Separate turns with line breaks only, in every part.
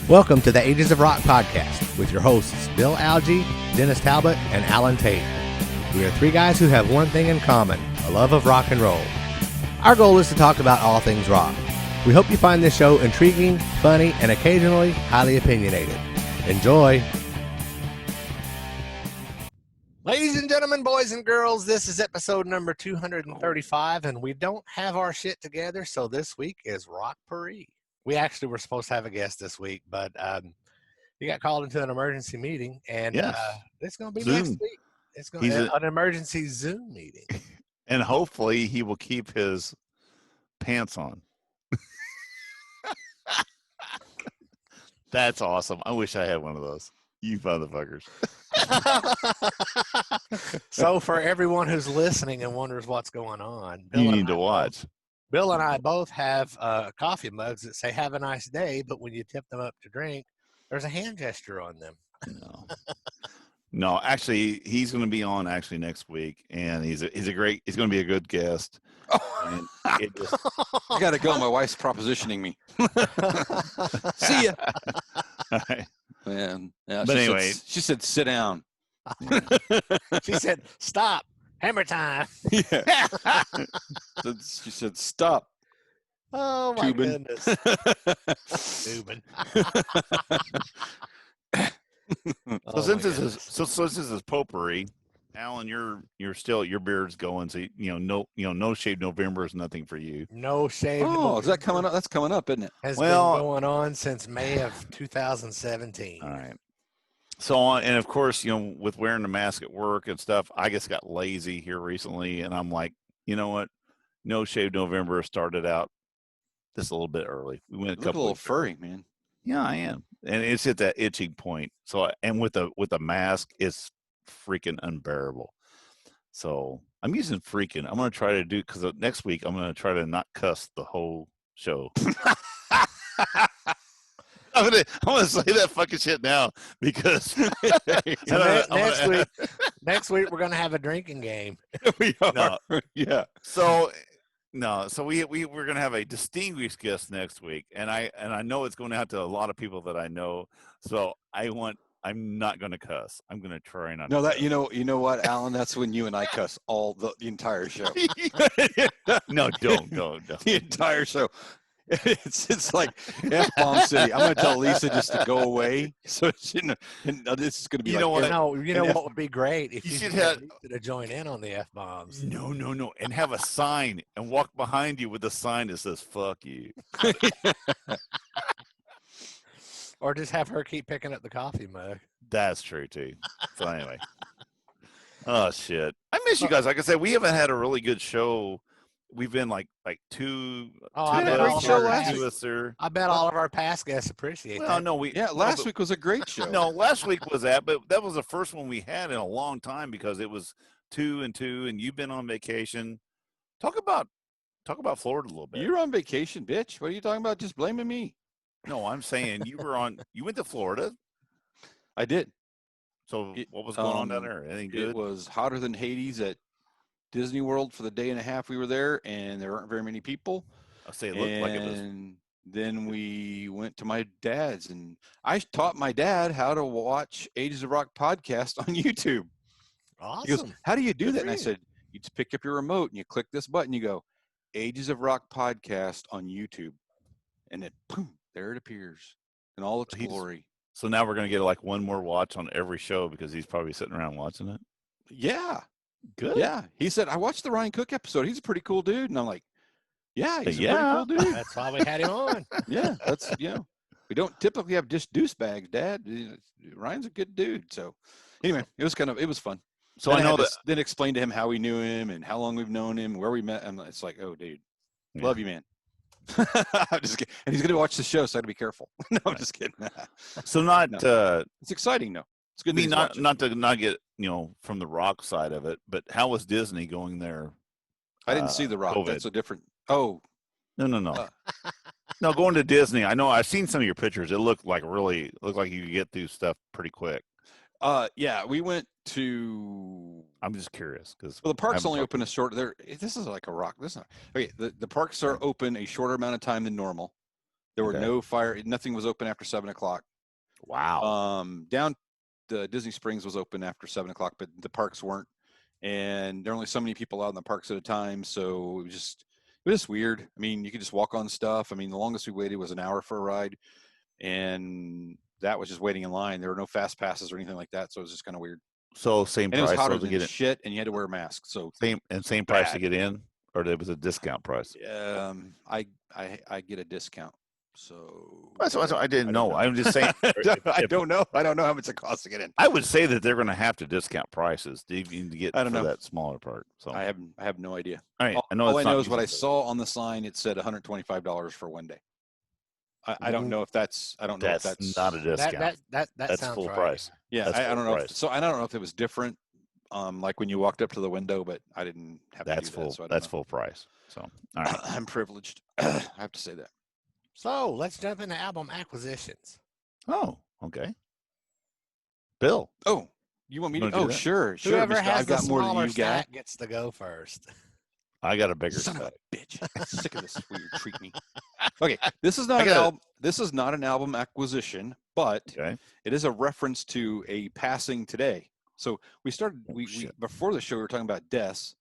Welcome to the Ages of Rock podcast with your hosts, Bill Algie, Dennis Talbot, and Alan Tate. We are three guys who have one thing in common, a love of rock and roll. Our goal is to talk about all things rock. We hope you find this show intriguing, funny, and occasionally highly opinionated. Enjoy! Ladies and gentlemen, boys and girls, this is episode number 235, and we don't have our shit together, so this week is Rockpourri. We actually were supposed to have a guest this week, but he got called into an emergency meeting, and it's going to be Zoom. Next week. It's going to be an emergency Zoom meeting.
And hopefully he will keep his pants on. That's awesome. I wish I had one of those. You motherfuckers.
So for everyone who's listening and wonders what's going on,
you need to watch.
Bill and I both have coffee mugs that say "Have a nice day," but when you tip them up to drink, there's a hand gesture on them.
No, actually, he's going to be on next week, and he's going to be a good guest.
I got to go. My wife's propositioning me. See ya.
All right.
Man, yeah,
but anyway,
she said, "Sit down."
She said, "Stop. Hammer time."
Yeah. She said, "Stop."
Oh my
Tubin.
goodness. Tubin.
So since this is potpourri, Alan, your beard's going. So no shave November is nothing for you.
No shave.
Oh, is that coming up? That's coming up, isn't it?
Has been going on since May of 2017.
All right. So, and of course, with wearing the mask at work and stuff, I just got lazy here recently, and I'm like, you know what? No Shave November started out just a little bit early. We went a
little furry, man.
Yeah, I am, and it's at that itching point. So, and with the mask, it's freaking unbearable. So, I'm using freaking. I'm gonna try to do because next week I'm gonna try to not cuss the whole show. I'm gonna say that fucking shit now because
next week we're gonna have a drinking game.
We are.
No.
Yeah.
So we're gonna have a distinguished guest next week, and I know it's going out to a lot of people that I know. So I'm not gonna cuss. I'm gonna try not.
No,
to
that
cuss.
you know what, Alan? That's when you and I cuss all the entire show.
No, don't.
The entire show. It's like F-bomb city. I'm gonna tell Lisa just to go away. So this is gonna be.
What would be great if you
should
have Lisa to join in on the F-bombs.
No, and have a sign and walk behind you with a sign that says "fuck you."
Or just have her keep picking up the coffee mug.
That's true too. So anyway, oh shit, I miss you guys. Like I said, we haven't had a really good show. We've been like two.
I bet all of our past guests appreciate that.
No,
last week was a great show.
No, last week was that, but that was the first one we had in a long time because it was 2 and 2, and you've been on vacation. Talk about Florida a little bit.
You're on vacation, bitch. What are you talking about? Just blaming me.
No, I'm saying you went to Florida.
I did.
So what was going on down there? Anything good?
It was hotter than Hades at Disney World for the day and a half we were there, and there aren't very many people.
I'll say it looked like it was.
And then we went to my dad's, and I taught my dad how to watch Ages of Rock podcast on YouTube.
Awesome.
He goes, "How do you do that?" And I said, "You just pick up your remote and you click this button. You go, Ages of Rock podcast on YouTube, and then boom, there it appears in all its glory."
So now we're gonna get like one more watch on every show because he's probably sitting around watching it.
Yeah.
Good.
Yeah. He said, "I watched the Ryan Cook episode. He's a pretty cool dude." And I'm like, "Yeah, he's a pretty cool dude."
That's why we had him on.
Yeah, that's we don't typically have just douchebags, Dad. Ryan's a good dude. So anyway, it was fun.
So I know
then explain to him how we knew him and how long we've known him, where we met. And it's like, oh, dude, love you, man. I'm just kidding. And he's going to watch the show, so I got to be careful. No, I'm just kidding.
So
it's exciting though. It's good.
I mean, not to get from the rock side of it, but how was Disney going there?
I didn't see the rock.
COVID.
That's a different. Oh,
no. No, going to Disney. I know I've seen some of your pictures. It looked like you could get through stuff pretty quick.
Yeah, we went to.
I'm just curious because
Well, the park's only open a short. This is like a rock. This is not okay. The parks are open a shorter amount of time than normal. There were no fire. Nothing was open after 7:00.
Wow.
Down the Disney Springs was open after 7:00, but the parks weren't. And there are only so many people out in the parks at a time, so it was just weird. I mean, you could just walk on stuff. I mean, the longest we waited was an hour for a ride, and that was just waiting in line. There were no fast passes or anything like that, so it was just kind of weird.
So same
And it was
price
hotter
to
than
get it.
shit, and you had to wear a mask. So
Same price to get in, or there was a discount price.
I get a discount. So
That's what I didn't know. I'm just saying.
I don't know. I don't know how much it costs to get in.
I would say that they're going to have to discount prices to get
I don't know
that smaller part. So
I have no idea.
all right,
All
I know.
I know is what I saw on the sign. It said $125 for one day. I don't know if that's. I don't know if that's
not a discount.
That's
full
right.
price.
Yeah,
I
don't know. I don't know if it was different. Like when you walked up to the window, but I didn't have to do
full.
that. So
That's full price. So all right,
I'm privileged. I have to say that.
So let's jump into album acquisitions.
Oh, okay. Bill.
Oh, you want me to?
do
Oh,
that?
sure.
Whoever
mister,
has
I've
the
got more than
smaller
you got.
stack gets to go first.
I got a bigger
Son of
stack.
a bitch! I'm sick of this way you treat me. Okay, this is not an album. This is not an album acquisition, but it is a reference to a passing today. So we started. We before the show we were talking about deaths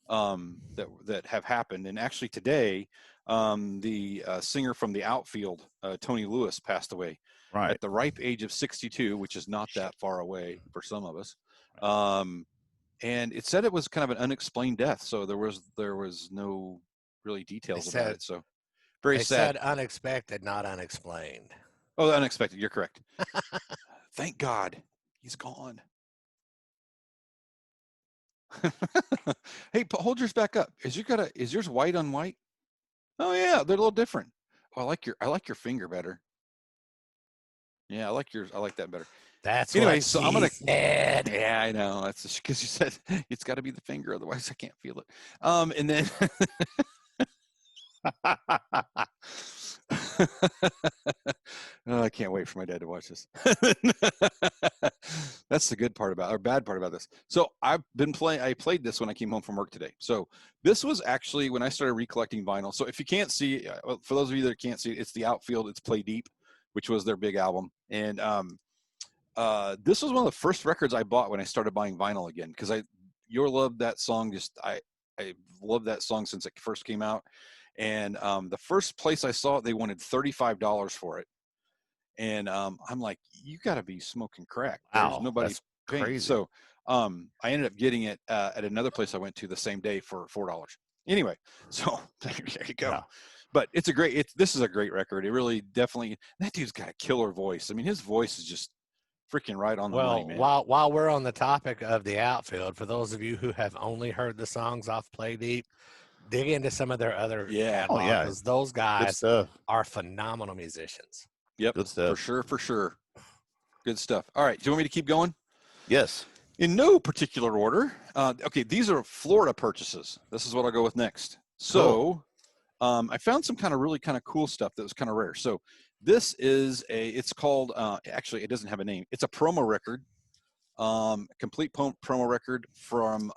that have happened, and actually today, the singer from the Outfield, Tony Lewis, passed away at the ripe age of 62, which is not that far away for some of us. And it said it was kind of an unexplained death, so there was no really details about it. So very sad.
Said unexpected, not unexplained.
Oh, unexpected. You're correct. Thank God he's gone. Hey, hold yours back up. Is yours white on white? Oh yeah, they're a little different. Oh, I like your finger better. Yeah, I like yours. I like that better.
That's
anyway.
What
So I'm gonna.
Said.
Yeah, I know. That's because you said it's got to be the finger, otherwise I can't feel it. And then. Oh, I can't wait for my dad to watch this. That's the good part bad part about this. So I played this when I came home from work today. So this was actually when I started recollecting vinyl. So if you can't see, for those of you that can't see, it's the Outfield. It's Play Deep, which was their big album. And this was one of the first records I bought when I started buying vinyl again, because you loved that song. I loved that song since it first came out. And the first place I saw it, they wanted $35 for it. And I'm like, you got to be smoking crack. There's nobody paying.
Crazy.
So I ended up getting it at another place I went to the same day for $4. Anyway, so there you go. Yeah. But this is a great record. It really definitely, that dude's got a killer voice. I mean, his voice is just freaking right on the money, man.
While we're on the topic of the Outfield, for those of you who have only heard the songs off Play Deep, dig into some of their other catalog, those guys are phenomenal musicians.
Yep, good stuff. For sure. Good stuff. All right, do you want me to keep going?
Yes.
In no particular order. Okay, these are Florida purchases. This is what I'll go with next. So I found some really cool stuff that was kind of rare. So this is it's called, actually it doesn't have a name. It's a promo record, complete promo record from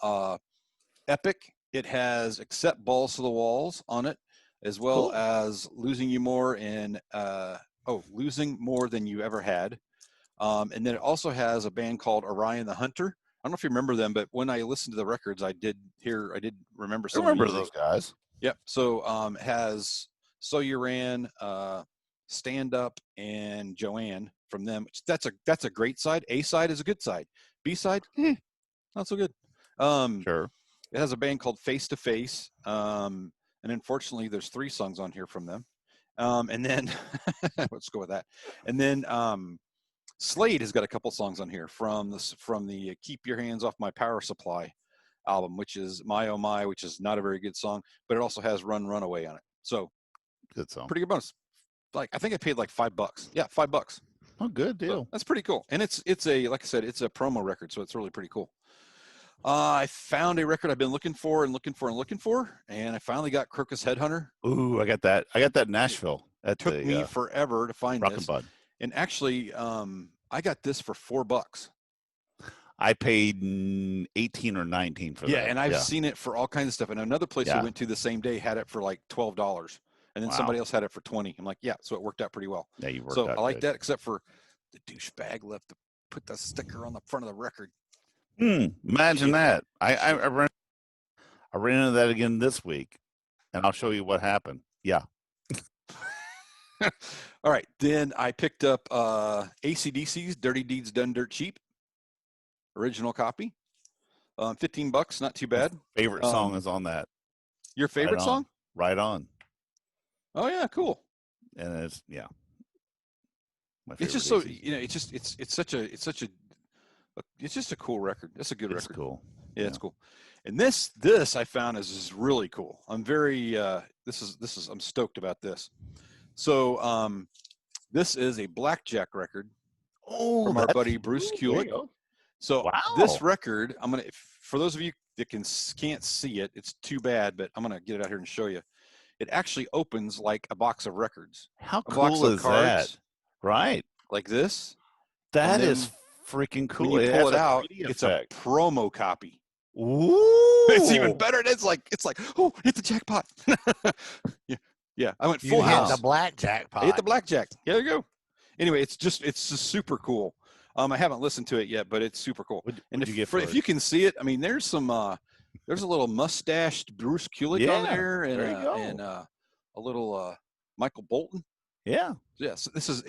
Epic. It has Accept Balls to the Walls on it, as well as Losing You More and Losing More Than You Ever Had. And then it also has a band called Orion the Hunter. I don't know if you remember them, but when I listened to the records, I did remember some.
I remember those guys.
Yep. So has So You Ran, Stand Up, and Joanne from them. That's a great side. A side is a good side. B side, not so good.
Sure.
It has a band called Face to Face, and unfortunately, there's 3 songs on here from them. And then let's go with that. And then Slade has got a couple songs on here from the Keep Your Hands Off My Power Supply album, which is My Oh My, which is not a very good song, but it also has Run Runaway on it. So
good song,
pretty good bonus. Like I think I paid like $5. Yeah, $5.
Oh, good deal.
So that's pretty cool. And it's a, like I said, it's a promo record, so it's really pretty cool. I found a record I've been looking for, and I finally got Crooks Headhunter.
Ooh, I got that in Nashville.
It took me forever to find
Rock
this.
and Bud.
And actually, I got this for $4.
I paid 18 or 19 for that.
Yeah, and I've seen it for all kinds of stuff. And another place we went to the same day had it for like $12, and then somebody else had it for 20. I'm like, yeah, so it worked out pretty well.
Yeah, you worked
so
out
I like
good.
that, except for the douchebag left to put the sticker on the front of the record.
Imagine that. I ran into that again this week, and I'll show you what happened. Yeah.
All right, then I picked up AC/DC's "Dirty Deeds Done Dirt Cheap" original copy, $15, not too bad.
Favorite song is on that.
Your favorite song?
Right On.
Oh yeah, cool.
And it's
it's just so it's such a cool record. It's a good record.
It's cool.
Yeah, it's cool. And this I found is really cool. I'm very I'm stoked about this. So this is a blackjack record from our buddy Bruce Kulick. So this record, for those of you that can't see it, it's too bad, but I'm gonna get it out here and show you. It actually opens like a box of records.
How cool is that? Right.
Like this.
That is freaking cool.
When you pull it out, it's a promo copy.
Ooh.
It's even better. It's like, oh, hit the jackpot. Yeah. I went full house.
Hit the blackjack pot.
I hit the blackjack. There you go. Anyway, it's just super cool. I haven't listened to it yet, but it's super cool.
And
if you can see it, I mean, there's there's a little mustached Bruce Kulick on there, and a little Michael Bolton.
Yeah.
Yes. Yeah, so this is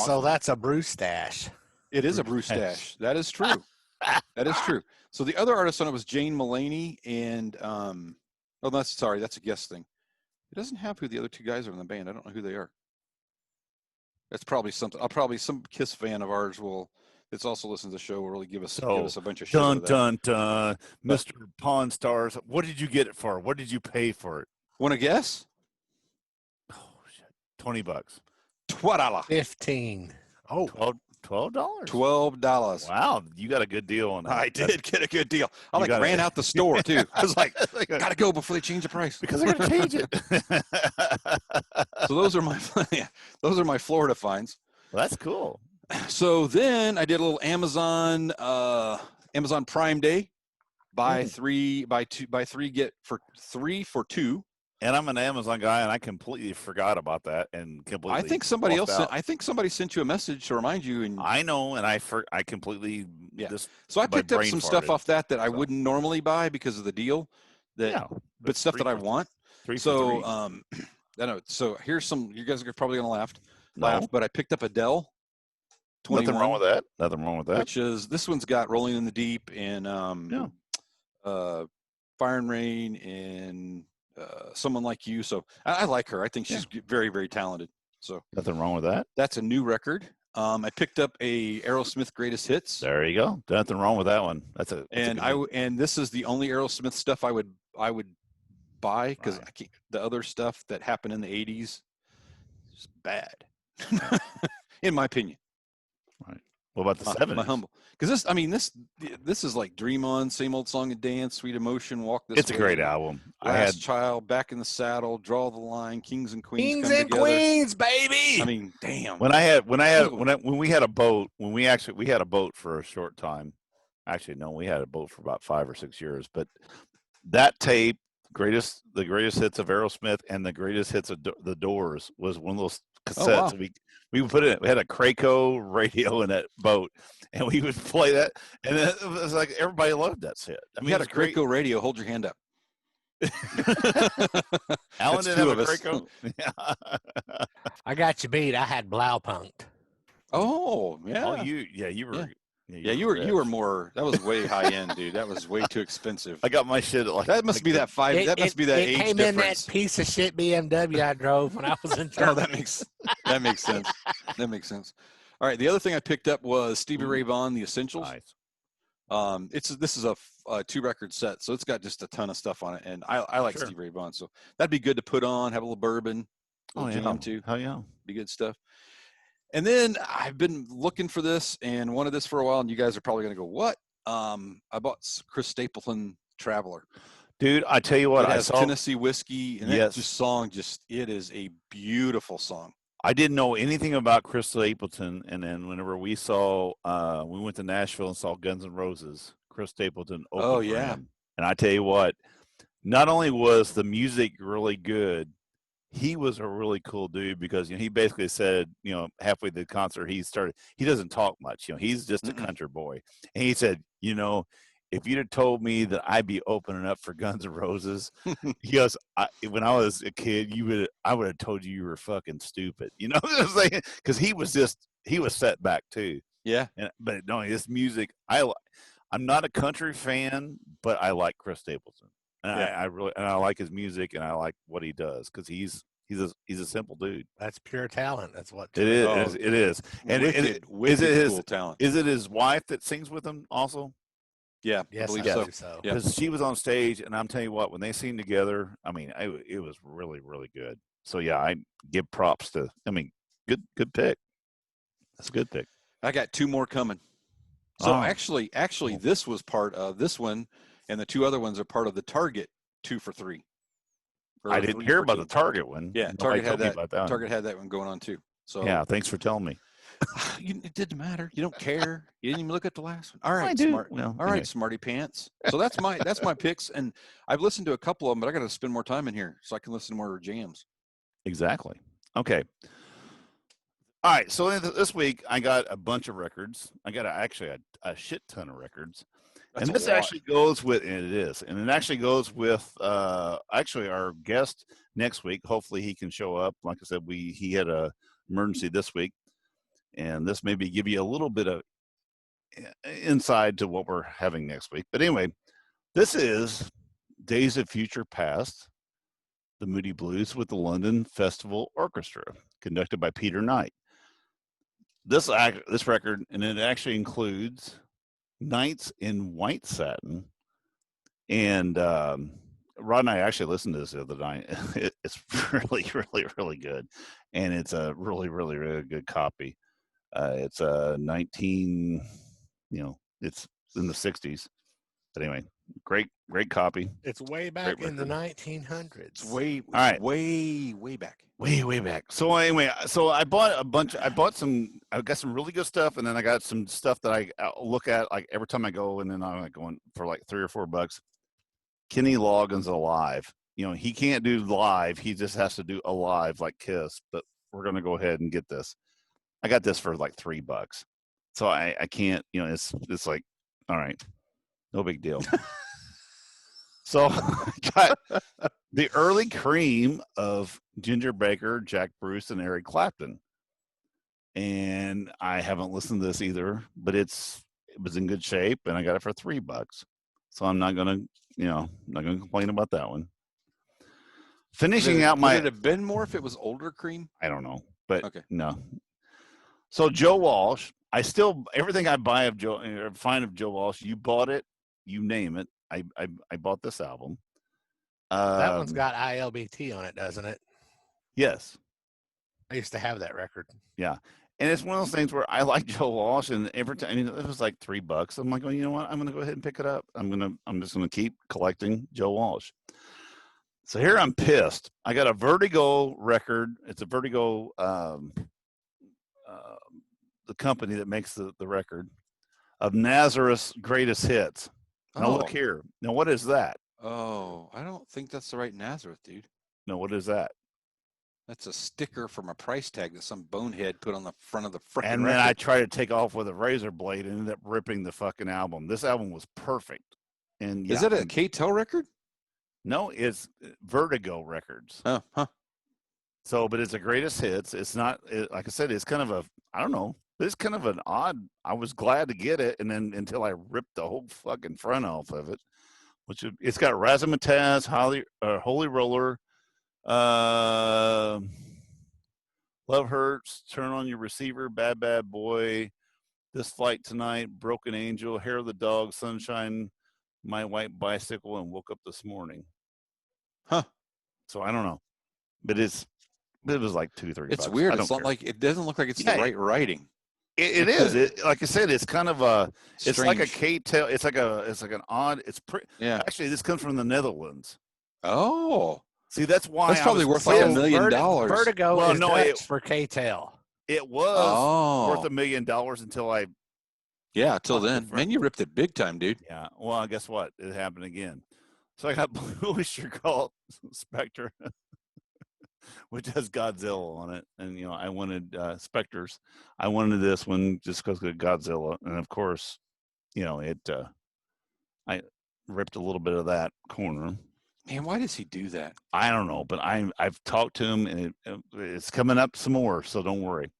so that's a Bruce stash.
It is a Bruce stash. That is true. That is true. So the other artist on it was Jane Mulaney, and that's a guest thing. It doesn't have who the other two guys are in the band. I don't know who they are. That's probably something. Some Kiss fan of ours that's also listens to the show will really give us a bunch of shit.
Dun. Mr. Pawn Stars. What did you get it for? What did you pay for it?
Want to guess?
Oh shit. $20.
$12.
15. Oh,
$12?
$12.
Wow, you got a good deal on that.
I did get a good deal. I ran out the store too. I was like, gotta go before they change the price.
Because they're gonna change it.
So those are my Florida finds.
Well, that's cool.
So then I did a little Amazon Prime Day. Buy three, get for 3 for 2.
And I'm an Amazon guy, and I completely forgot about that.
I think somebody sent you a message to remind you. And
I know, and I completely
So I picked up some stuff off that I wouldn't normally buy because of the deal. But stuff that I want. So I know. So here's some. You guys are probably gonna laugh, but I picked up Adele. 21,
Nothing wrong with that.
Which is this one's got "Rolling in the Deep" and "Fire and Rain" and "Someone Like You." So I like her. I think she's very, very talented. So
nothing wrong with that.
That's a new record. I picked up a Aerosmith Greatest Hits.
There you go. Nothing wrong with that one.
And this is the only Aerosmith stuff I would buy because the other stuff that happened in the 80s is bad, in my opinion.
Right. What about the 70s?
My humble, because this is like "Dream On," "Same Old Song and Dance," "Sweet Emotion," "Walk This Way."
It's a great album.
"Last Child," "Back in the Saddle," "Draw the Line," "Kings and Queens."
Kings and Queens, baby.
I mean, damn.
When we had a boat, we had a boat for a short time. Actually, no, we had a boat for about 5 or 6 years. But that tape, the greatest hits of Aerosmith and the greatest hits of the Doors, was one of those cassettes.
Oh, wow.
We put it. We had a Craco radio in that boat, and we would play that. And it was like everybody loved that set. I mean,
you had a Craco radio. Hold your hand up.
Alan didn't have a Craco.
I got you beat. I had Blaupunkt.
Oh yeah.
Oh, you were.
Yeah, you were more. That was way high end, dude. That was way too expensive.
I got my shit at like.
That must be that age
It came
difference.
in that piece of shit BMW I drove when I was in Germany.
Oh, that makes sense. That makes sense. All right, the other thing I picked up was Stevie Ray Vaughan, The Essentials.
Nice.
This is a 2-record set, so it's got just a ton of stuff on it, and I like Stevie Ray Vaughan, so that'd be good to put on, have a little bourbon, jam too.
Hell yeah,
be good stuff. And then I've been looking for this and wanted this for a while, and you guys are probably going to go, what? I bought Chris Stapleton Traveler.
Dude, I tell you what,
it has Tennessee Whiskey, and that song it is a beautiful song.
I didn't know anything about Chris Stapleton, and then whenever we saw, we went to Nashville and saw Guns N' Roses. Chris Stapleton opened for him, and I tell you what, not only was the music really good, he was a really cool dude because he basically said, halfway through the concert, he doesn't talk much, he's just a country boy, and he said, if you'd have told me that I'd be opening up for Guns N' Roses, he goes, when I was a kid, I would have told you were fucking stupid, because he was set back too.
Yeah.
But no, this music, I'm not a country fan, but I like Chris Stapleton, and I like his music, and I like what he does because he's a simple dude.
That's pure talent. That's what
it is. It is. And
is it cool talent?
Is it his wife that sings with him also?
Yeah,
yes,
I believe so.
Because she was on stage, and I'm telling you what, when they sing together, it was really, really good. So yeah, I give props to. Good pick. That's a good pick.
I got two more coming. So actually, this was part of this one, and the two other ones are part of the Target 2 for 3.
I didn't hear about the Target one.
Yeah, Target had that. Target had that one going on too. So
yeah, thanks for telling me.
It didn't matter. You don't care. You didn't even look at the last one. All right,
I do.
smart. Well, all right, smarty pants. So that's my picks, and I've listened to a couple of them, but I got to spend more time in here so I can listen to more jams.
Exactly. Okay. All right. So this week I got a bunch of records. I got a shit ton of records.
That's
and this actually goes with, and it actually goes with actually our guest next week. Hopefully he can show up. Like I said, he had a emergency this week, and this maybe give you a little bit of inside to what we're having next week. But anyway, this is Days of Future Past, the Moody Blues with the London Festival Orchestra, conducted by Peter Knight. This record, and it actually includes Nights in White Satin, and Rod and I actually listened to this the other night. It's really, really, really good, and it's a really, really, really good copy. It's a 19, it's in the 60s. But anyway, great copy.
It's way back in the 1900s.
It's way back.
Way back. So anyway, I got some really good stuff, and then I got some stuff that I look at like every time I go, and then I'm like going for like $3 or $4. Kenny Loggins Alive. He can't do live. He just has to do alive like Kiss, but we're going to go ahead and get this. I got this for like $3. So I can't, it's like, all right, no big deal. So I got the early cream of Ginger Baker, Jack Bruce, and Eric Clapton. And I haven't listened to this either, but it was in good shape, and I got it for $3. So I'm not gonna complain about that one. Finishing out my.
Would it have been more if it was older cream?
I don't know, but
okay.
No. So Joe Walsh, everything I buy of Joe, or find of Joe Walsh, you bought it, you name it. I bought this album.
That one's got ILBT on it, doesn't it?
Yes.
I used to have that record.
Yeah. And it's one of those things where I like Joe Walsh, and every time, it was like $3. I'm like, well, you know what? I'm going to go ahead and pick it up. I'm just going to keep collecting Joe Walsh. So here I'm pissed. I got a Vertigo record. It's a Vertigo, the company that makes the record of Nazareth's greatest hits. Now look here. Now what is that?
Oh, I don't think that's the right Nazareth, dude.
No, what is that?
That's a sticker from a price tag that some bonehead put on the front of the frickin'
And
record.
then I tried to take off with a razor blade and ended up ripping the fucking album. This album was perfect. And
is it a K-Tel record?
No, it's Vertigo Records.
Oh, huh.
So, but it's a greatest hits. It's not, like I said, it's kind of I don't know. It's kind of an odd, I was glad to get it. And then until I ripped the whole fucking front off of it, it's got Razzmatazz, Holy Roller, Love Hurts, Turn on Your Receiver, Bad Bad Boy, This Flight Tonight, Broken Angel, Hair of the Dog, Sunshine, My White Bicycle, and Woke Up This Morning.
Huh.
So I don't know. But it was like $2-3.
It's weird. It's not like, it doesn't look like it's the right writing.
It is. Like I said, it's kind of it's like a K-Tel. It's like an odd. It's pretty.
Yeah.
Actually, this comes from the Netherlands.
Oh.
See, that's why
That's probably worth like $1 million.
Vertigo
Well,
is
no,
Dutch for K-tail.
It was worth
Oh.
$1 million until I.
Yeah, till
Fuck the
then.
front.
Man, you ripped it big time, dude.
Yeah. Well, guess what? It happened again. So I got Blue Oyster Cult Spectre, which has Godzilla on it, and you know I wanted Spectres. I wanted this one just because of Godzilla, and of course, you know it. I ripped a little bit of that corner.
Man, why does he do that?
I don't know, but I've talked to him, and it's coming up some more, so don't worry.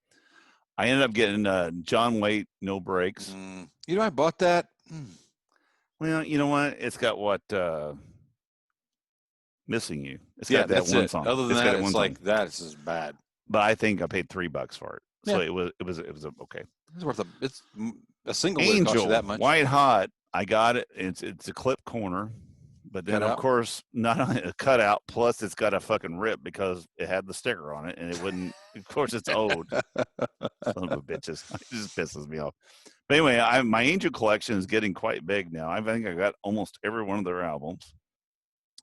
I ended up getting John Waite, No Brakes.
You know, I bought that.
Well, you know what? It's got what Missing You. It's
Yeah,
got that
that's
one
it.
song.
Other than
it's
that,
got
it's
one
like
song.
that is bad.
But I think I paid $3 for it, so
Yeah.
it was okay.
It's worth it's a single would cost you
Angel,
that much.
White Hot. I got it. It's a clip corner, but then
Cut
of
out?
course not only a cutout. Plus, it's got a fucking rip because it had the sticker on it, and it wouldn't. Of course, it's old. Son of a bitches. It just pisses me off. But anyway, my Angel collection is getting quite big now. I think I got almost every one of their albums.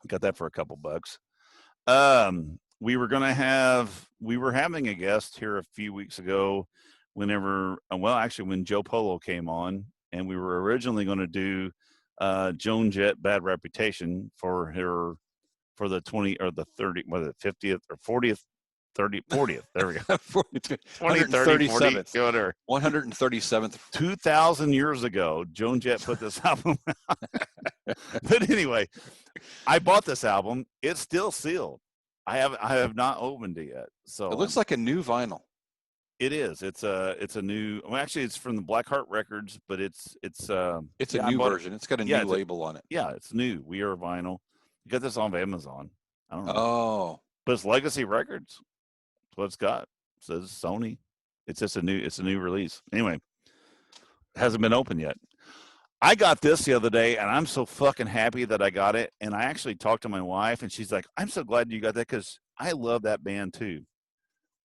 Got that for a couple bucks. We were having a guest here a few weeks ago when Joe Polo came on, and we were originally going to do Joan Jett Bad Reputation for the 20 or the 30, was it 50th or 40th, 40th. There we go. 20, 30, 40, whatever.
137th.
2,000 years ago, Joan Jett put this album out. But anyway, I bought this album. It's still sealed. I have not opened it yet. So
It looks like a new vinyl.
It is. It's a new. Well, actually, it's from the Blackheart Records, but it's
a new version. It's got a new label on it.
Yeah, it's new. We Are Vinyl. You got this on Amazon. I don't know.
Oh,
but it's Legacy Records. That's what it's got. It says Sony. It's just a new release. Anyway, it hasn't been open yet. I got this the other day, and I'm so fucking happy that I got it. And I actually talked to my wife, and she's like, "I'm so glad you got that because I love that band too."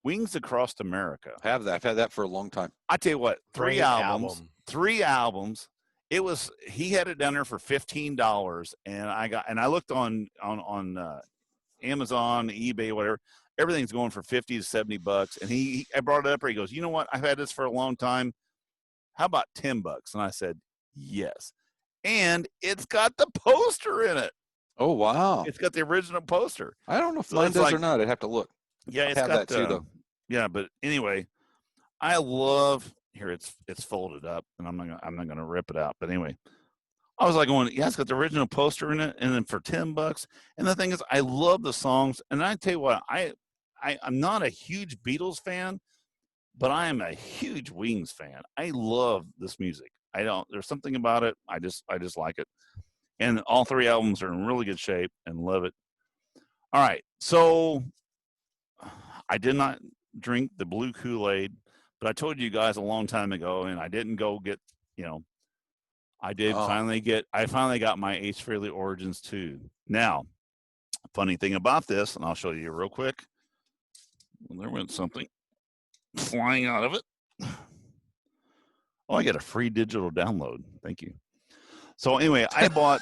Wings Across America.
I've had that for a long time.
I tell you what, three albums. He had it down there for $15, and I looked on Amazon, eBay, whatever. Everything's going for $50 to $70, and I brought it up. He goes, "You know what? I've had this for a long time. How about $10?" And I said, "Yes." And it's got the poster in it.
Oh wow!
It's got the original poster.
I don't know if mine does or not. I'd have to look.
Yeah, it's got
that too, though.
Yeah, but anyway, I love here. It's folded up, and I'm not gonna rip it out. But anyway, I was like going, yeah, it's got the original poster in it, and then for $10. And the thing is, I love the songs, and I tell you what, I'm not a huge Beatles fan, but I am a huge Wings fan. I love this music. There's something about it. I just like it. And all three albums are in really good shape and love it. All right. So I did not drink the blue Kool-Aid, but I told you guys a long time ago, and I didn't go get, I finally got my Ace Frehley Origins 2. Now, funny thing about this, and I'll show you real quick. Well, there went something flying out of it. Oh, I get a free digital download. Thank you. So anyway, I bought.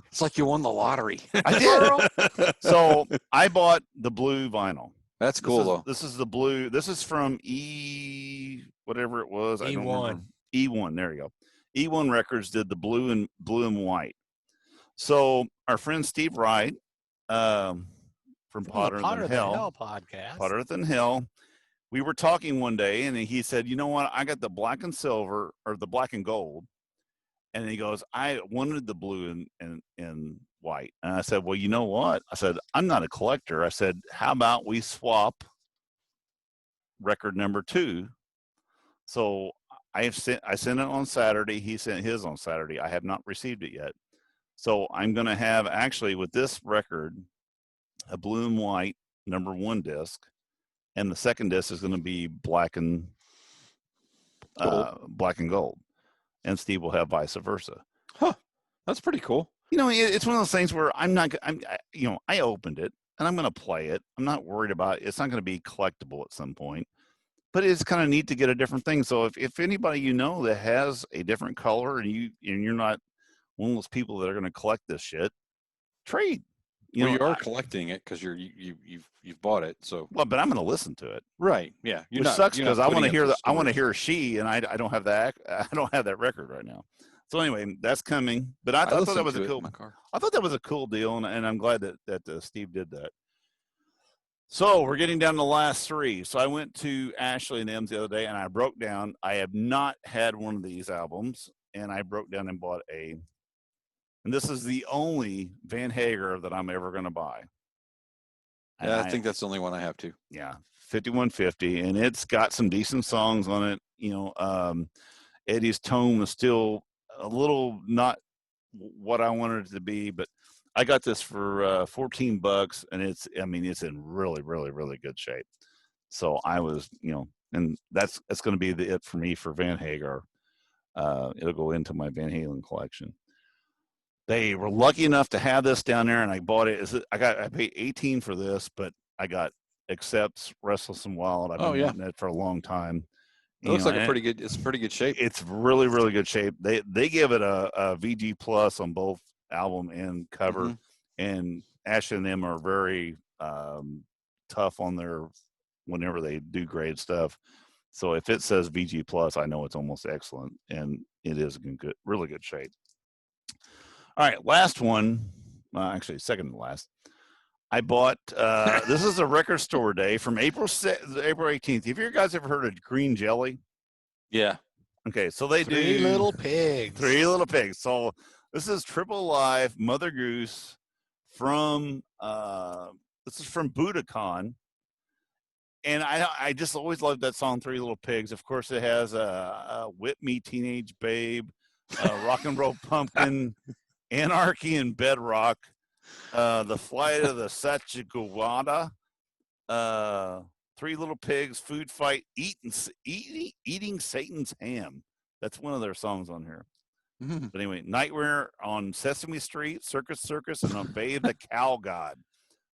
It's like you won the lottery.
I did. So I bought the blue vinyl.
That's cool, though.
This is the blue. This is from whatever it was. I don't remember. E1. There you go. E1 Records did the blue and white. So our friend Steve Wright from Potter Than Hell
podcast.
Potter Than Hell. We were talking one day, and he said, "You know what? I got the black and silver, or the black and gold." And he goes, "I wanted the blue and white." And I said, "Well, you know what?" I said, "I'm not a collector." I said, "How about we swap record number 2?" So I sent it on Saturday. He sent his on Saturday. I have not received it yet. So I'm going to have, actually, with this record, a blue and white number 1 disc. And the second disc is going to be black and gold. And Steve will have vice versa.
Huh. That's pretty cool.
It's one of those things where I opened it and I'm going to play it. I'm not worried about it. It's not going to be collectible at some point, but it's kind of neat to get a different thing. So if anybody that has a different color and you're not one of those people that are going to collect this shit, trade.
You are collecting it because you've bought it. So
well, but I'm going to listen to it.
Right. Yeah.
Which sucks because I want to hear I want to hear She, and I don't have that. I don't have that record right now. So anyway, that's coming. But I thought that was a cool. I thought that was a cool deal, and I'm glad that Steve did that. So we're getting down to the last three. So I went to Ashley and M's the other day, and I broke down. I have not had one of these albums, and I broke down and bought and this is the only Van Hager that I'm ever going to buy.
Yeah, I think that's the only one I have too.
Yeah, 5150, and it's got some decent songs on it. You know, Eddie's tone was still a little not what I wanted it to be, but I got this for $14, and it's in really, really, really good shape. So I was, and that's going to be it for me for Van Hager. It'll go into my Van Halen collection. They were lucky enough to have this down there, and I bought it. I paid $18 for this, but I got Accepts, Restless and Wild. I've been wanting it for a long time.
It looks like it's pretty good shape.
It's really, really good shape. They give it a VG plus on both album and cover, and Ashley and them are very tough on their whenever they do grade stuff. So if it says VG plus, I know it's almost excellent, and it is in really good shape. All right, last one. Actually, second to last. I bought. This is a record store day from April 18th. Have you guys ever heard of Green Jelly?
Yeah.
Okay, so they
Three Little Pigs.
Three Little Pigs. So this is Triple Live Mother Goose from. This is from Budokan. And I just always loved that song, Three Little Pigs. Of course, it has Whip Me, Teenage Babe, Rock and Roll Pumpkin, Anarchy and Bedrock, The Flight of the Sachiguada, Three Little Pigs, Food Fight, Eating Satan's Ham. That's one of their songs on here. But anyway, Nightmare on Sesame Street, Circus, and Obey the Cow God.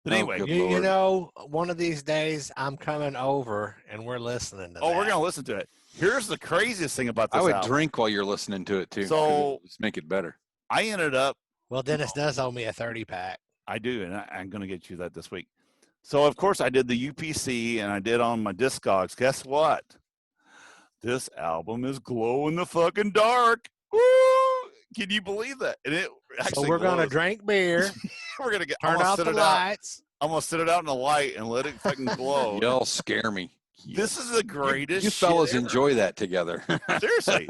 But anyway,
you know, one of these days I'm coming over and we're listening to that.
We're going to listen to it. Here's the craziest thing about this
I would
album.
drink while you're listening to it too.
So
let's make it better.
I ended up.
Well, Dennis does owe me a 30-pack.
I do, and I'm going to get you that this week. So, of course, I did the UPC, and I did on my Discogs. Guess what? This album is glow in the fucking dark. Woo! Can you believe that? And it actually
so we're going to drink beer.
We're going to
turn off the lights.
I'm going to sit it out in the light and let it fucking glow.
Y'all scare me.
This is the greatest
You fellas
shit ever.
Enjoy that together.
Seriously.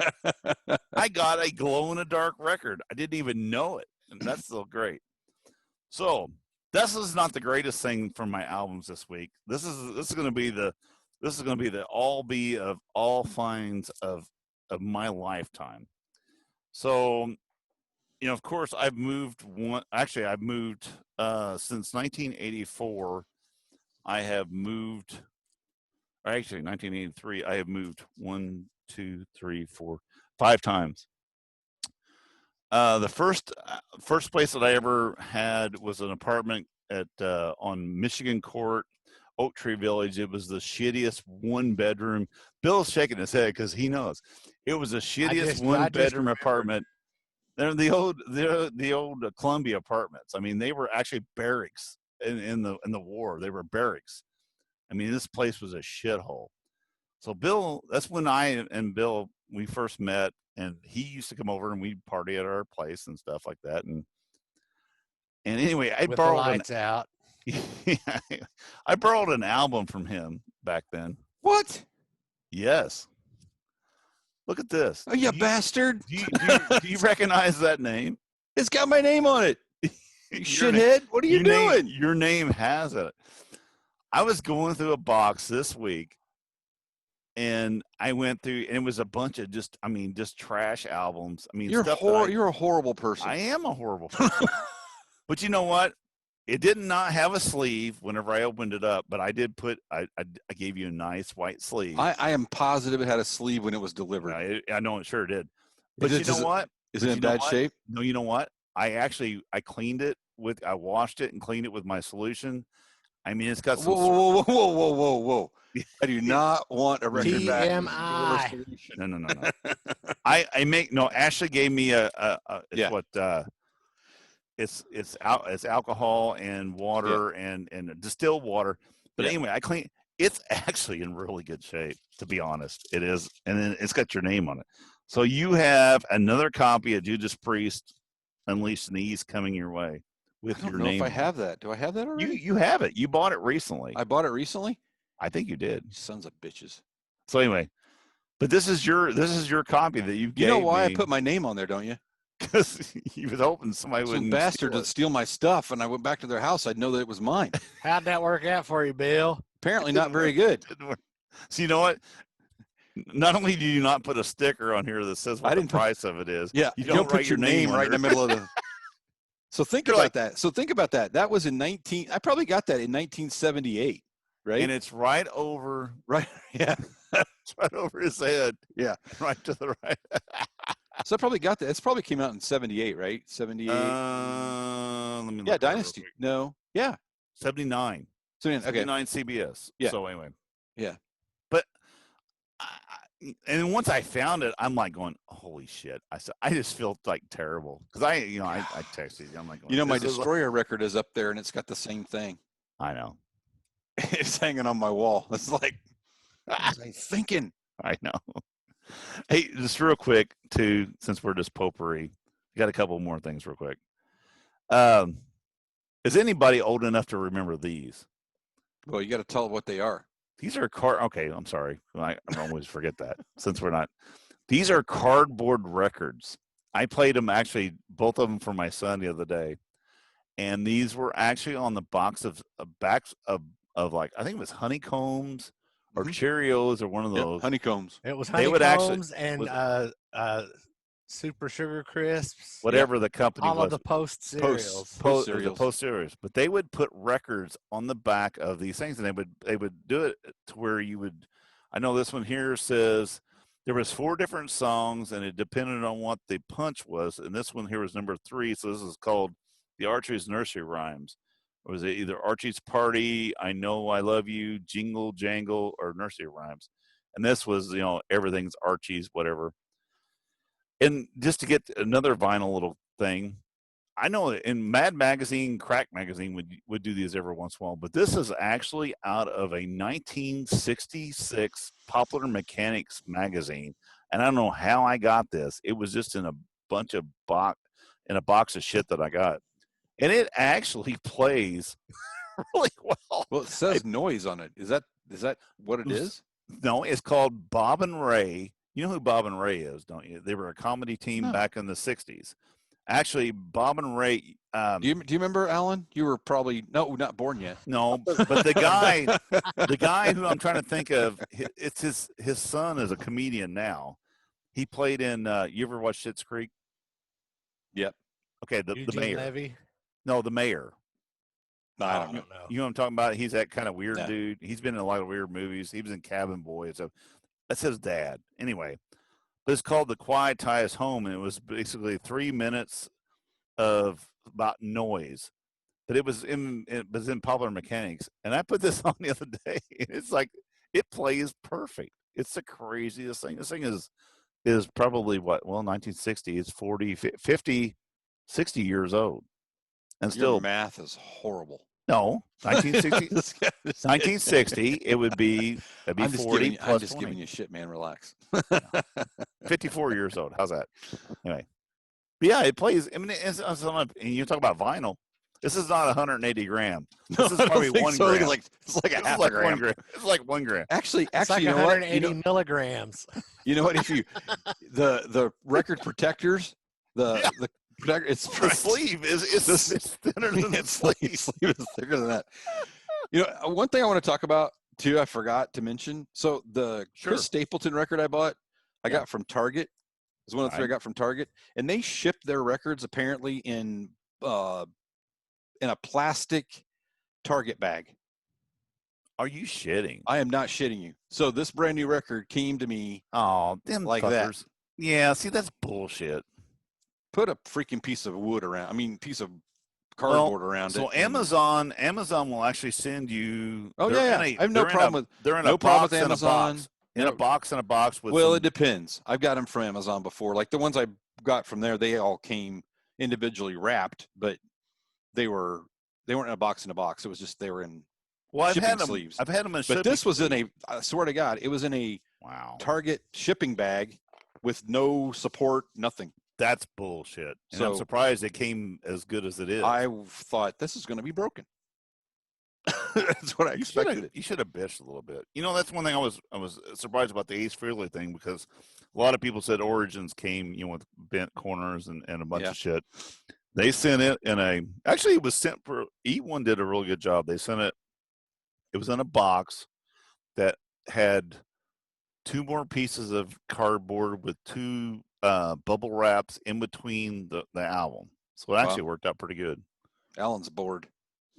I got a glow-in-the-dark record. I didn't even know it, and that's still great. So this is not the greatest thing from my albums this week. This is going to be the all-be of all finds of my lifetime. So, of course, I've moved since 1984. I have moved. Actually, 1983, I have moved 5 times. The first place that I ever had was an apartment on Michigan Court, Oak Tree Village. It was the shittiest one-bedroom. Bill's shaking his head because he knows it was the shittiest one-bedroom apartment. They're the old Columbia apartments. I mean, they were actually barracks in the war. They were barracks. I mean, this place was a shithole. So Bill, that's when I and Bill, we first met, and he used to come over and we'd party at our place and stuff like that. And anyway, I borrowed
the lights out.
I borrowed an album from him back then.
What?
Yes. Look at this.
Oh, you bastard.
Do you recognize that name?
It's got my name on it. You shithead. What are you doing?
Your name has it. I was going through a box this week, and I went through, and it was a bunch of just trash albums. I mean,
you're a horrible person.
I am a horrible person. But you know what? It did not have a sleeve whenever I opened it up, but I did I gave you a nice white sleeve.
I am positive it had a sleeve when it was delivered.
I know it sure did. But you know what?
Is it in bad shape?
No, you know what? I cleaned it I washed it and cleaned it with my solution. I mean, it's got some.
Whoa! I do not want a record back.
TMI.
No. Ashley gave me it's alcohol and water and distilled water. But anyway, I clean. It's actually in really good shape, to be honest. It is, and then it's got your name on it. So you have another copy of Judas Priest, Unleashed in the East coming your way with your name.
I don't know if I have that. Do I have that already?
You have it. You bought it recently.
I bought it recently?
I think you did.
You sons of bitches.
So anyway, but this is your copy that you gave me.
You know why I put my name on there, don't you?
Because you was hoping somebody wouldn't.
Some bastard would steal my stuff, and I went back to their house. I'd know that it was mine.
How'd that work out for you, Bill?
Apparently not very good.
So you know what? Not only do you not put a sticker on here that says what the price of it is.
Yeah,
you
don't put your name right in the middle of the. So think about that. So think about that. That was in I probably got that in 1978, right?
And it's right over.
Right. Yeah.
It's right over his head.
Yeah.
Right to the right.
So I probably got that. It's probably came out in 78, right? 78.
Let me look
Dynasty. No. Yeah.
79. 79 CBS.
Yeah.
So anyway.
Yeah.
But and then once I found it, I'm like going, holy shit. I just feel like terrible. Because I texted you. I'm like,
my Destroyer record is up there and it's got the same thing.
I know.
It's hanging on my wall. It's like, what was I thinking?
I know. Hey, just real quick, too, since we're just potpourri, got a couple more things real quick. Is anybody old enough to remember these?
Well, you got to tell what they are.
These are okay, I'm sorry. I always forget that since we're not. These are cardboard records. I played them, actually, both of them for my son the other day. And these were actually on the backs of like, I think it was Honeycombs or Cheerios or one of those.
Honeycombs.
It was Honeycombs and Super Sugar Crisps.
Whatever the company
all
was.
Of the Post cereals.
Post cereals. But they would put records on the back of these things, and they would do it to where you would. I know this one here says there was 4 different songs, and it depended on what the punch was. And this one here was number 3, so this is called the Archery's Nursery Rhymes. Or was it either Archie's Party, I Know I Love You, Jingle Jangle, or Nursery Rhymes? And this was, everything's Archie's, whatever. And just to get another vinyl little thing, I know in Mad Magazine, Crack Magazine would do these every once in a while, but this is actually out of a 1966 Popular Mechanics magazine. And I don't know how I got this. It was just in a box of shit that I got. And it actually plays really well.
Well, it says noise on it. Is that what it is?
No, it's called Bob and Ray. You know who Bob and Ray is, don't you? They were a comedy team back in the 60s. Actually, Bob and Ray.
Do you remember, Alan? You were probably not born yet.
No, but the guy who I'm trying to think of, it's his son is a comedian now. He played in. You ever watch Schitt's Creek?
Yep.
Okay, the mayor.
Levy?
No, the mayor.
No, I don't know.
You know what I'm talking about? He's that kind of weird dude. He's been in a lot of weird movies. He was in Cabin Boy. So that's his dad. Anyway, but it's called The Quiet Tie Us Home, and it was basically 3 minutes of about noise. But it was in Popular Mechanics, and I put this on the other day, and it's like it plays perfect. It's the craziest thing. This thing is probably 1960. It's 40, 50, 60 years old, and still
your math is horrible.
No, 1960. 1960. It would be. That'd be 40 plus.
I'm just
20.
giving you shit, man. Relax.
54 years old. How's that? Anyway, but yeah, it plays. I mean, and you talk about vinyl. This is not 180 gram. This is probably 1 gram.
It's like a half a gram.
It's like 1 gram.
Actually,
like
you know
180 milligrams.
You know what? If you the record protectors, it's
the sleeve is thinner than the sleeve.
Sleeve is thicker than that. One thing I want to talk about too, I forgot to mention. So the Chris Stapleton record I bought, I got from Target. It was one of the 3 I got from Target, and they shipped their records apparently in a plastic Target bag.
Are you shitting?
I am not shitting you. So this brand new record came to me.
Oh, them
like
fuckers.
That.
Yeah, see, that's bullshit.
Put a freaking piece of wood around. I mean, piece of cardboard around it.
So Amazon will actually send you.
Oh yeah, I have no problem with.
They're in
no
a
problem
box
with Amazon.
In a box with.
Well, it depends. I've got them from Amazon before. Like the ones I got from there, they all came individually wrapped. But they weren't in a box. It was just they were in
Well,
shipping sleeves.
I've had them in shipping.
But this was in a. I swear to God, it was in a Target shipping bag with no support, nothing.
That's bullshit. And
So
I'm surprised it came as good as it is.
I thought this is going to be broken. That's what I expected.
You should have bitched a little bit. You know, that's one thing I was surprised about the Ace Frehley thing, because a lot of people said Origins came, with bent corners and a bunch of shit. They sent it actually it was sent for, E1 did a really good job. They sent it was in a box that had 2 more pieces of cardboard with 2 bubble wraps in between the album. So it actually worked out pretty good.
Alan's bored.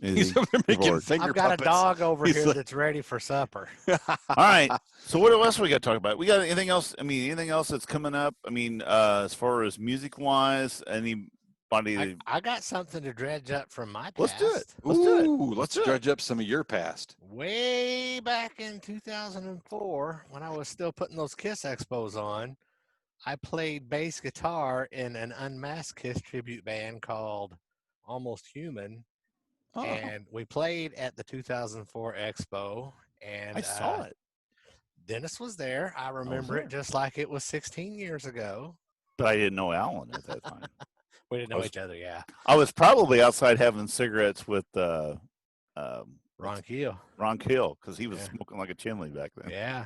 He's
over there making finger
I've got
puppets.
a dog over here that's ready for supper.
All right. So what else we got to talk about? We got anything else? I mean, anything else that's coming up? I mean, as far as music wise, anybody?
I got something to dredge up from my past.
Let's do it. Let's do it.
Let's dredge up some of your past.
Way back in 2004, when I was still putting those Kiss expos on, I played bass guitar in an unmasked Kiss tribute band called Almost Human.
Oh.
And we played at the 2004 Expo, and
I saw it.
Dennis was there. I remember it just like it was 16 years ago.
But I didn't know Alan at that time.
We didn't know each other, yeah.
I was probably outside having cigarettes with
Ron Keel.
Ron Keel, because he was smoking like a chimney back then.
Yeah.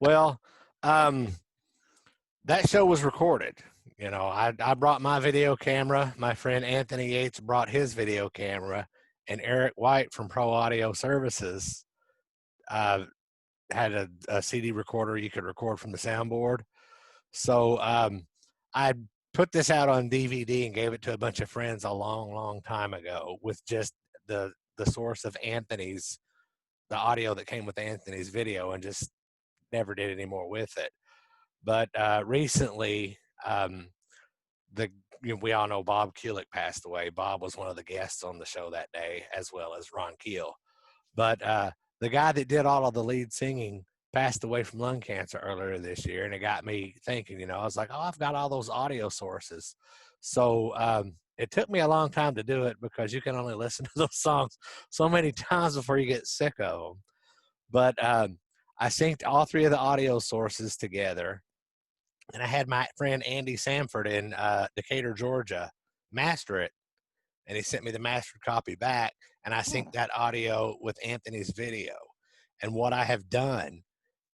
Well, that show was recorded. I brought my video camera. My friend Anthony Yates brought his video camera. And Eric White from Pro Audio Services had a CD recorder you could record from the soundboard. So I put this out on DVD and gave it to a bunch of friends a long, long time ago with just the source of the audio that came with Anthony's video, and just never did any more with it. But recently, we all know Bob Kulick passed away. Bob was one of the guests on the show that day, as well as Ron Keel. But the guy that did all of the lead singing passed away from lung cancer earlier this year, and it got me thinking. I was like, I've got all those audio sources. So it took me a long time to do it, because you can only listen to those songs so many times before you get sick of them. But I synced all 3 of the audio sources together. And I had my friend Andy Sanford in Decatur, Georgia, master it. And he sent me the mastered copy back. And I synced that audio with Anthony's video. And what I have done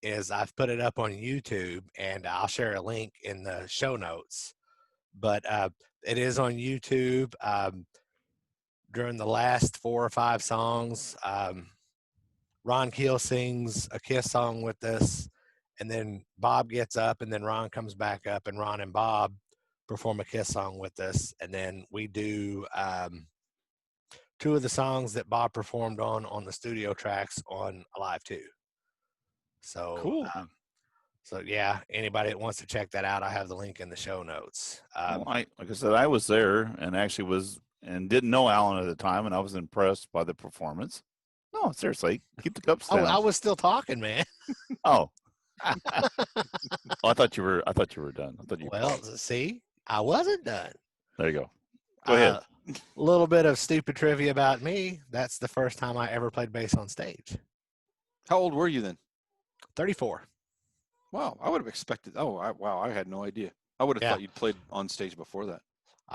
is I've put it up on YouTube, and I'll share a link in the show notes. But it is on YouTube. During the last 4 or 5 songs, Ron Keel sings a Kiss song with us. And then Bob gets up, and then Ron comes back up, and Ron and Bob perform a Kiss song with us. And then we do 2 of the songs that Bob performed on the studio tracks on Alive 2. So
cool.
So yeah, anybody that wants to check that out, I have the link in the show notes.
Like I said, I was there and actually didn't know Alan at the time, and I was impressed by the performance. No, seriously, keep the cups down.
I was still talking, man.
Oh. I thought you were done.
See, I wasn't done.
There you go. Go ahead.
A little bit of stupid trivia about me. That's the first time I ever played bass on stage.
How old were you then?
34.
Wow, I would have expected. I had no idea. I would have thought you'd played on stage before that.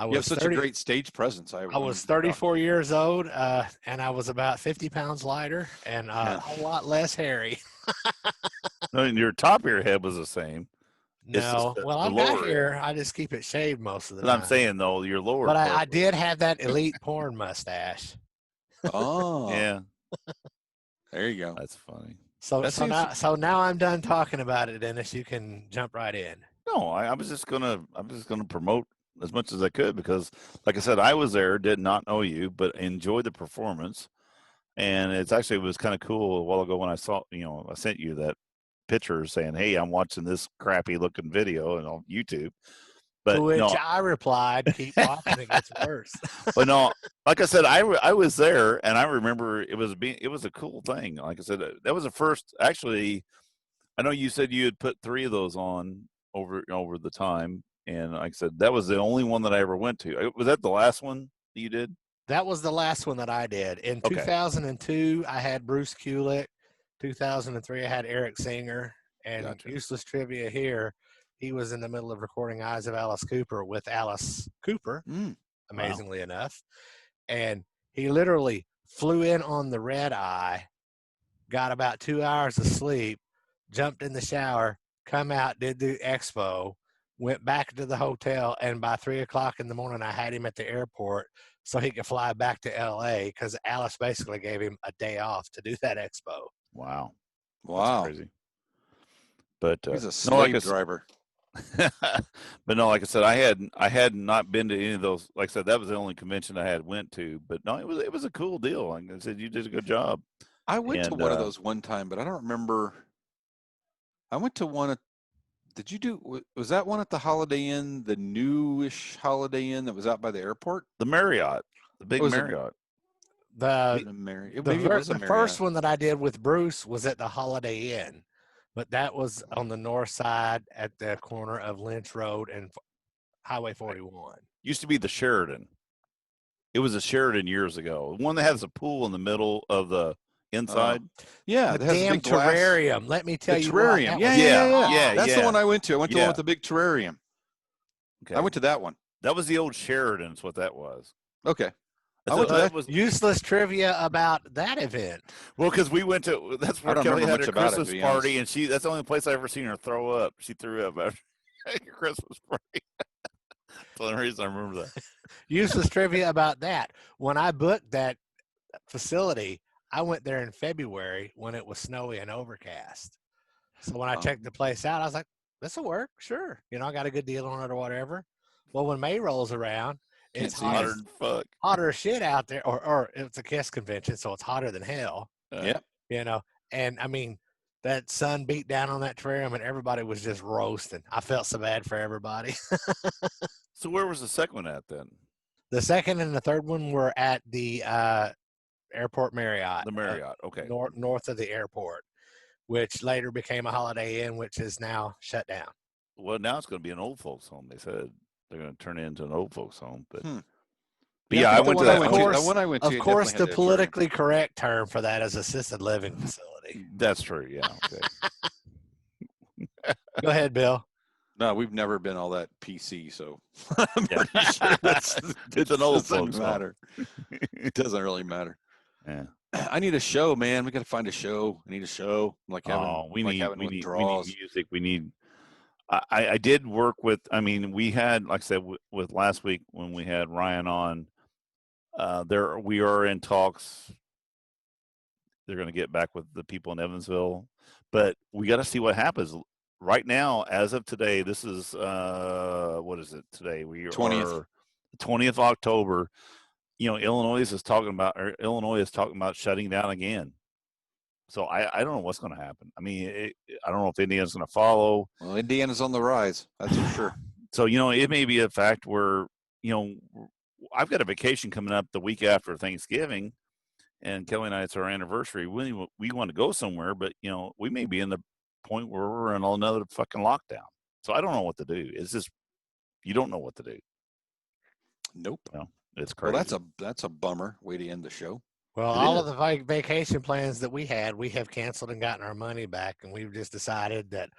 You have such a great stage presence.
I was 34 years old, and I was about 50 pounds lighter and a lot less hairy.
No, your top of your head was the same.
No, I've got hair. I just keep it shaved most of the time.
I'm saying, though, your lower.
But I did have that elite porn mustache.
Oh,
yeah.
There you go.
That's funny.
So now I'm done talking about it, Dennis. You can jump right in.
No, I was just gonna promote as much as I could, because, like I said, I was there, did not know you, but enjoyed the performance. And it was kind of cool a while ago when I saw, I sent you that picture saying, "Hey, I'm watching this crappy looking video and on YouTube." But
to which I replied, "Keep watching, it gets worse."
But no, like I said, I was there, and I remember it was a cool thing. Like I said, that was the first. Actually, I know you said you had put 3 of those on over the time, and like I said, that was the only one that I ever went to. Was that the last one that you did?
That was the last one that I did. In
Okay.
2002, I had Bruce Kulick. 2003, I had Eric Singer. And
Gotcha.
useless trivia here, he was in the middle of recording Eyes of Alice Cooper with Alice Cooper, amazingly enough. And he literally flew in on the red eye, got about 2 hours of sleep, jumped in the shower, come out, did the expo, went back to the hotel, and by 3 o'clock in the morning, I had him at the airport so he could fly back to LA because Alice basically gave him a day off to do that expo.
Wow.
Wow.
That's crazy. But
he's a slave driver.
But no, like I said, I had not been to any of those. Like I said, that was the only convention I had went to. But no, it was a cool deal. Like I said, you did a good job.
I went to one of those one time, but I don't remember. I went to one. Did you do? Was that one at the Holiday Inn, the newish Holiday Inn that was out by the airport?
The Marriott, the big Marriott.
The first one that I did with Bruce was at the Holiday Inn, but that was on the north side at the corner of Lynch Road and Highway 41.
Used to be the Sheridan. It was a Sheridan years ago. One that has a pool in the middle of the inside.
Yeah,
the damn terrarium. Let me tell you.
Terrarium. Yeah. That's the one I went to. I went to the one with the big terrarium. Okay. I went to that one.
That was the old Sheridan. Is what that was.
Okay.
That was useless trivia about that event.
Well, because we went to where Kelly had her Christmas party, and that's the only place I ever seen her throw up. She threw up after your Christmas party. That's the only reason I remember that.
Useless trivia about that. When I booked that facility, I went there in February when it was snowy and overcast. So when I checked the place out, I was like, this will work. Sure. I got a good deal on it or whatever. Well, when May rolls around, it's hotter shit out there, or it's a Kiss convention, so it's hotter than hell. And I mean, that sun beat down on that terrarium, and everybody was just roasting. I felt so bad for everybody.
So where was the second one at then?
The second and the third one were at the Airport Marriott.
The Marriott, okay.
North of the airport, which later became a Holiday Inn, which is now shut down.
Well, now it's going to be an old folks home. They said they're going to turn it into an old folks home. But,
I went to that. Of course, the politically correct term for that is assisted living facility.
That's true. Yeah. Okay.
Go ahead, Bill.
No, we've never been all that PC, so I'm pretty sure
it's an old folks
matter. It doesn't really matter.
Yeah.
I need a show, man. We got to find a show. I need a show. We need
music. We need. I did work with. I mean, we had, like I said, with last week when we had Ryan on. We are in talks. They're going to get back with the people in Evansville, but we got to see what happens. Right now, as of today, this is what is it today? We are 20th of October. Illinois is talking about shutting down again. So I don't know what's going to happen. I mean, I don't know if Indiana's going to follow.
Well, Indiana's on the rise, that's for sure.
So it may be a fact where I've got a vacation coming up the week after Thanksgiving, and Kelly and I, it's our anniversary. We want to go somewhere, but we may be in the point where we're in another fucking lockdown. So I don't know what to do. It's just you don't know what to do.
Nope.
It's crazy.
Well, that's a bummer way to end the show.
Well, all of the vacation plans that we had, we have canceled and gotten our money back, and we've just decided that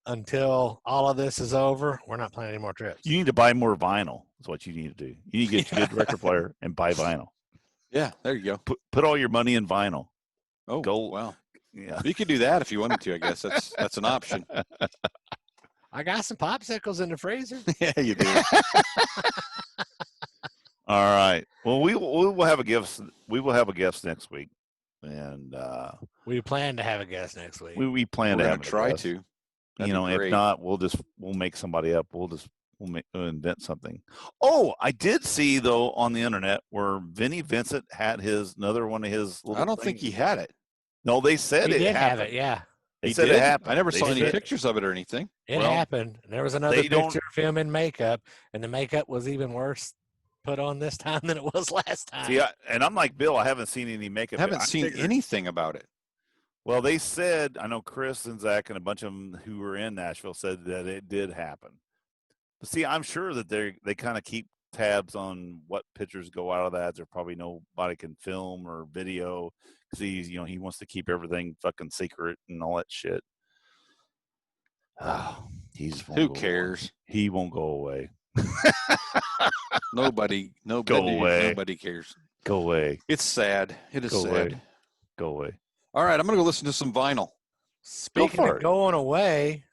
until all of this is over, we're not planning any more trips.
You need to buy more vinyl. That's what you need to do. You need to get a good record player and buy vinyl.
Yeah, there you go.
Put all your money in vinyl.
Oh, wow.
Yeah,
you could do that if you wanted to. I guess that's an option.
I got some popsicles in the freezer.
Yeah, you do.
All right. Well, we will have a guest. We will have a guest next week, and
we plan to have a guest next week.
We plan to have
try to.
If not, we'll make somebody up. We'll invent something. Oh, I did see though on the internet where Vinnie Vincent had another one of his.
I don't think he had it.
No, they said
he
it
did
happened.
have it. Yeah,
they said it happened.
I never saw any pictures of it or anything.
It happened. There was another picture of him in makeup, and the makeup was even worse put on this time than it was last time.
See, and I'm like Bill. I haven't seen any makeup.
I haven't seen anything about it.
Well, they said, I know Chris and Zach and a bunch of them who were in Nashville said that it did happen. But see, I'm sure that they kind of keep tabs on what pictures go out of that. There probably nobody can film or video because he wants to keep everything fucking secret and all that shit.
Who cares?
He won't go away.
Nobody cares.
Go away.
It's sad. It is
Go
sad.
away. Go away.
All right, I'm gonna go listen to some vinyl.
Speaking
for
of
it.
going away,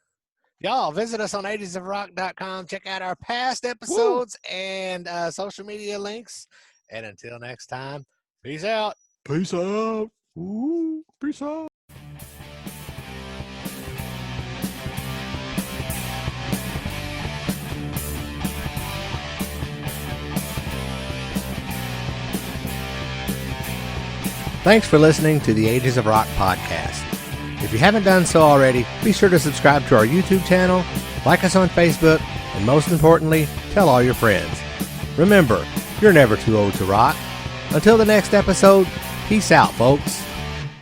y'all visit us on 80sofrock.com. Check out our past episodes and social media links. And until next time, peace out.
Peace out. Ooh, peace out.
Thanks for listening to the Ages of Rock podcast. If you haven't done so already, be sure to subscribe to our YouTube channel, like us on Facebook, and most importantly, tell all your friends. Remember, you're never too old to rock. Until the next episode, peace out, folks.